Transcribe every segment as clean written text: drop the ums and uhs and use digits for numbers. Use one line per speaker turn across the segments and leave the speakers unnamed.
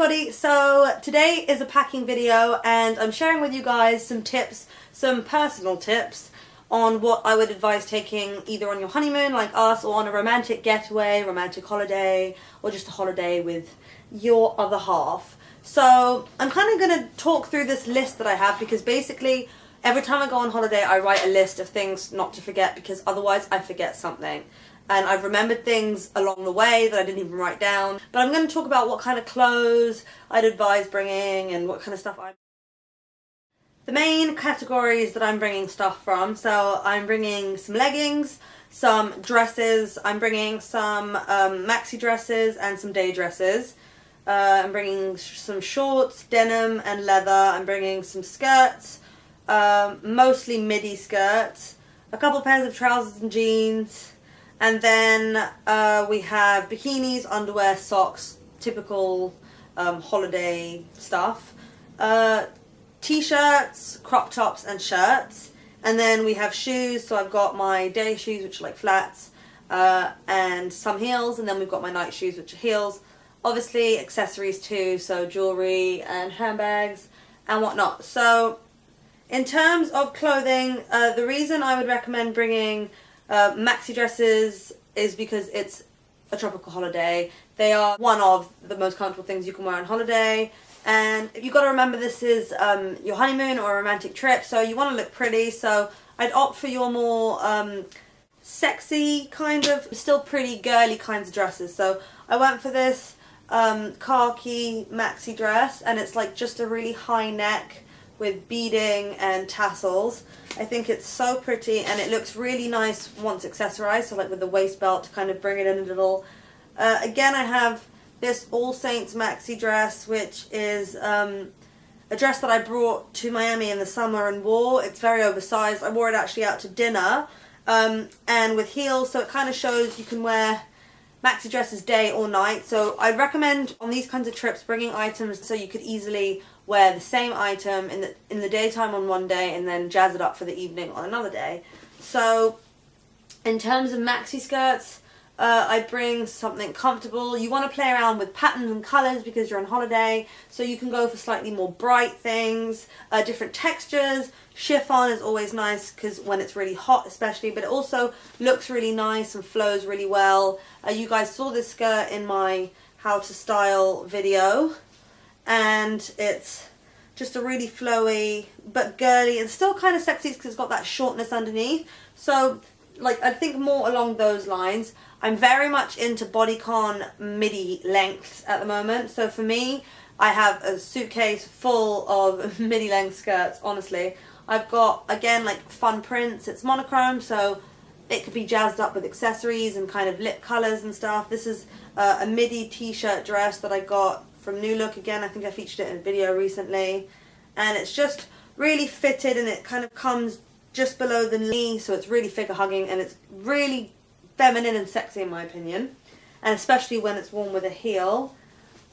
everybody, so today is a packing video and I'm sharing with you guys some tips, some personal tips on what I would advise taking either on your honeymoon like us or on a romantic getaway, romantic holiday, or just a holiday with your other half. So I'm kind of going to talk through this list that I have because basically every time I go on holiday I write a list of things not to forget because otherwise I forget something. And I've remembered things along the way that I didn't even write down. But I'm going to talk about what kind of clothes I'd advise bringing and what kind of stuff The main categories that I'm bringing stuff from, so I'm bringing some leggings, some dresses, I'm bringing some maxi dresses and some day dresses. I'm bringing some shorts, denim and leather. I'm bringing some skirts, mostly midi skirts, a couple pairs of trousers and jeans. And then we have bikinis, underwear, socks, typical holiday stuff, t-shirts, crop tops and shirts. And then we have shoes, so I've got my day shoes which are like flats and some heels, and then we've got my night shoes which are heels. Obviously accessories too, so jewellery and handbags and whatnot. So in terms of clothing, the reason I would recommend bringing maxi dresses is because it's a tropical holiday. They are one of the most comfortable things you can wear on holiday, and you've got to remember this is your honeymoon or a romantic trip, so you want to look pretty. So I'd opt for your more sexy kind of, still pretty girly kinds of dresses. So I went for this khaki maxi dress, and it's like just a really high neck with beading and tassels. I think it's so pretty and it looks really nice once accessorized, so like with the waist belt to kind of bring it in a little. Again, I have this All Saints maxi dress, which is a dress that I brought to Miami in the summer and wore. It's very oversized. I wore it actually out to dinner and with heels, so it kind of shows you can wear maxi dresses day or night. So I recommend on these kinds of trips bringing items so you could easily wear the same item in the daytime on one day and then jazz it up for the evening on another day. So in terms of maxi skirts, I bring something comfortable. You want to play around with patterns and colours because you're on holiday, so you can go for slightly more bright things, different textures. Chiffon is always nice because when it's really hot especially, but it also looks really nice and flows really well. You guys saw this skirt in my how to style video, and it's just a really flowy but girly and still kind of sexy because it's got that shortness underneath. So like I think more along those lines. I'm very much into bodycon midi lengths at the moment, so for me I have a suitcase full of midi length skirts. Honestly, I've got again like fun prints. It's monochrome, so it could be jazzed up with accessories and kind of lip colours and stuff. This is a midi t-shirt dress that I got from New Look. Again, I think I featured it in a video recently, and it's just really fitted and it kind of comes just below the knee, so it's really figure hugging and it's really feminine and sexy in my opinion, and especially when it's worn with a heel.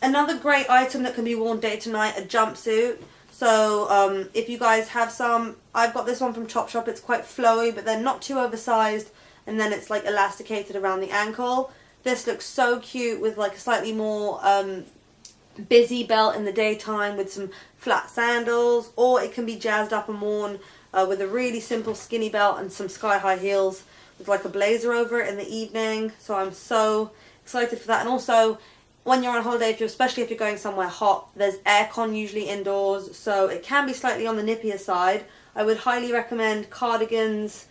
Another great item that can be worn day to night, a jumpsuit. So if you guys have some, I've got this one from Topshop. It's quite flowy but then not too oversized, and then it's like elasticated around the ankle. This looks so cute with like a slightly more busy belt in the daytime with some flat sandals, or it can be jazzed up and worn with a really simple skinny belt and some sky-high heels with like a blazer over it in the evening. So I'm so excited for that. And also when you're on holiday, especially if you're going somewhere hot, there's aircon usually indoors, so it can be slightly on the nippier side. I would highly recommend cardigans,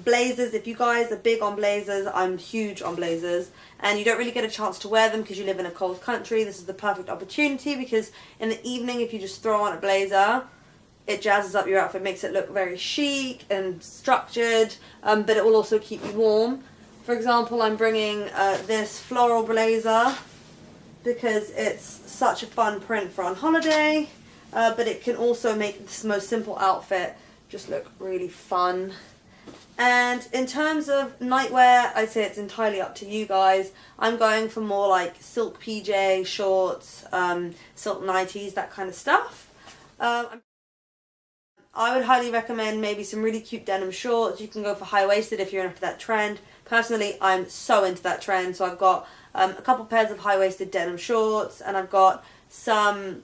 blazers. If you guys are big on blazers, I'm huge on blazers, and you don't really get a chance to wear them because you live in a cold country. This is the perfect opportunity because in the evening if you just throw on a blazer, it jazzes up your outfit, makes it look very chic and structured, but it will also keep you warm. For example, I'm bringing this floral blazer because it's such a fun print for on holiday, but it can also make this most simple outfit just look really fun. And in terms of nightwear, I'd say it's entirely up to you guys. I'm going for more like silk PJ, shorts, silk nighties, that kind of stuff. I would highly recommend maybe some really cute denim shorts. You can go for high-waisted if you're into that trend. Personally, I'm so into that trend, so I've got a couple pairs of high-waisted denim shorts, and I've got some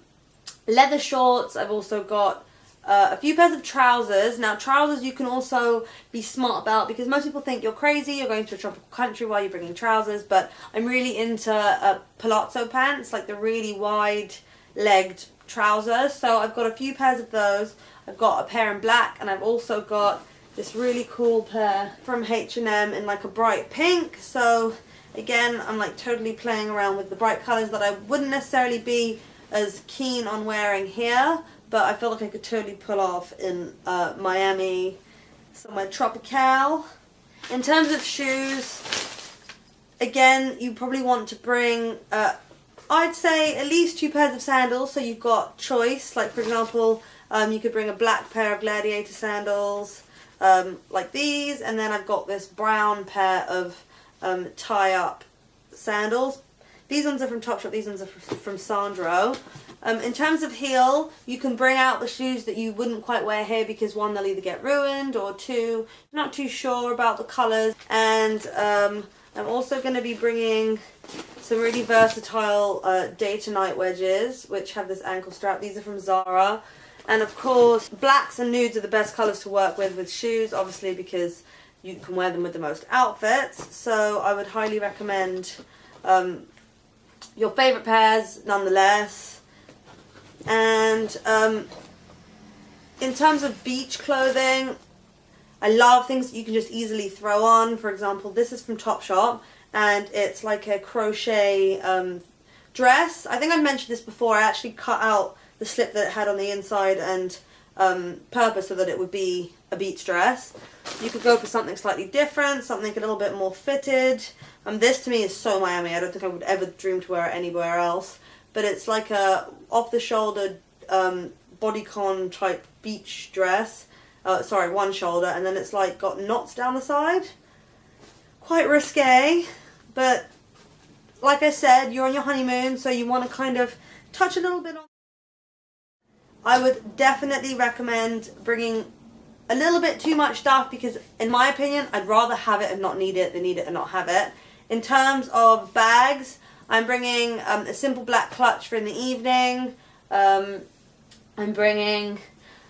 leather shorts. I've also got a few pairs of trousers. Now trousers you can also be smart about, because most people think you're crazy, you're going to a tropical country while you're bringing trousers, but I'm really into palazzo pants, like the really wide legged trousers. So I've got a few pairs of those. I've got a pair in black, and I've also got this really cool pair from H&M in like a bright pink. So again, I'm like totally playing around with the bright colours that I wouldn't necessarily be as keen on wearing here, but I feel like I could totally pull off in Miami, somewhere tropical. In terms of shoes, again, you probably want to bring, I'd say at least 2 pairs of sandals, so you've got choice. Like for example, you could bring a black pair of gladiator sandals, like these, and then I've got this brown pair of tie-up sandals. These ones are from Topshop, these ones are from Sandro. In terms of heel, you can bring out the shoes that you wouldn't quite wear here, because 1, they'll either get ruined, or 2, not too sure about the colours. And I'm also going to be bringing some really versatile day to night wedges, which have this ankle strap. These are from Zara. And of course, blacks and nudes are the best colours to work with shoes, obviously, because you can wear them with the most outfits. So I would highly recommend your favourite pairs nonetheless. And in terms of beach clothing, I love things that you can just easily throw on. For example, this is from Topshop, and it's like a crochet dress. I think I mentioned this before. I actually cut out the slip that it had on the inside and purpose so that it would be a beach dress. You could go for something slightly different, something a little bit more fitted. This to me is so Miami. I don't think I would ever dream to wear it anywhere else. But it's like a off-the-shoulder bodycon type beach dress. Sorry, one shoulder, and then it's like got knots down the side. Quite risque, but like I said, you're on your honeymoon, so you want to kind of touch a little bit on. I would definitely recommend bringing a little bit too much stuff, because in my opinion, I'd rather have it and not need it than need it and not have it. In terms of bags, I'm bringing a simple black clutch for in the evening. I'm bringing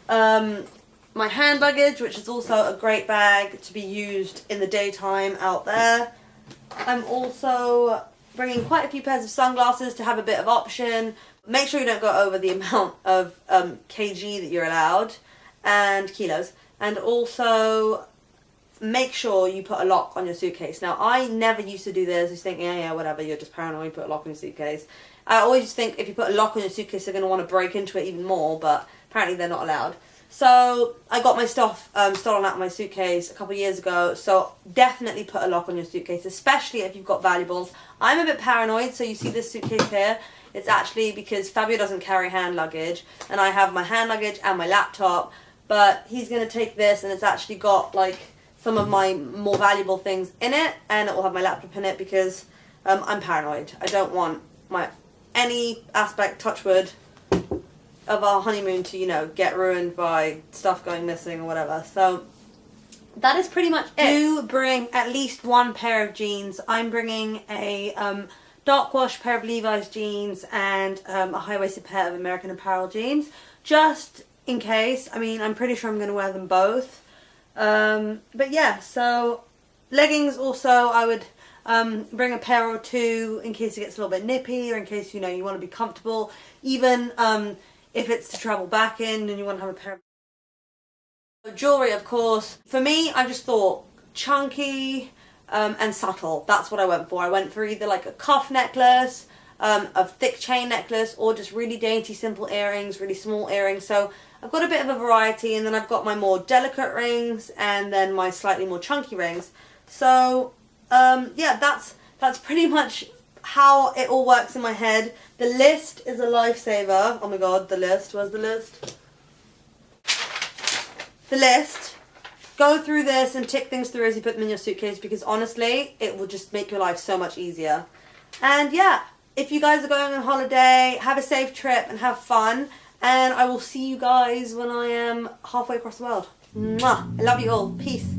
my hand luggage, which is also a great bag to be used in the daytime out there. I'm also bringing quite a few pairs of sunglasses to have a bit of option. Make sure you don't go over the amount of kg that you're allowed, and kilos. And also make sure you put a lock on your suitcase. Now, I never used to do this. I just think, yeah, whatever, you're just paranoid, put a lock on your suitcase. I always think if you put a lock on your suitcase, they're going to want to break into it even more, but apparently they're not allowed. So I got my stuff stolen out of my suitcase a couple of years ago, so definitely put a lock on your suitcase, especially if you've got valuables. I'm a bit paranoid, so you see this suitcase here. It's actually because Fabio doesn't carry hand luggage, and I have my hand luggage and my laptop, but he's going to take this, and it's actually got like some of my more valuable things in it, and it will have my laptop in it, because I'm paranoid. I don't want any aspect, touch wood, of our honeymoon to, you know, get ruined by stuff going missing or whatever. So that is pretty much it. Do bring at least 1 pair of jeans. I'm bringing a dark wash pair of Levi's jeans and a high-waisted pair of American Apparel jeans, just in case. I mean, I'm pretty sure I'm going to wear them both. But yeah, so leggings also, I would bring a pair or 2 in case it gets a little bit nippy, or in case, you know, you want to be comfortable. Even if it's to travel back in and you want to have a pair of jewellery, of course. For me, I just thought chunky and subtle. That's what I went for. I went for either like a cuff necklace, a thick chain necklace, or just really dainty simple earrings, really small earrings. So I've got a bit of a variety, and then I've got my more delicate rings and then my slightly more chunky rings. So yeah, that's pretty much how it all works in my head. The list is a lifesaver. Oh my god, the list. Where's the list? The list. Go through this and tick things through as you put them in your suitcase, because honestly, it will just make your life so much easier. And yeah, if you guys are going on holiday, have a safe trip and have fun. And I will see you guys when I am halfway across the world. Mwah! I love you all. Peace.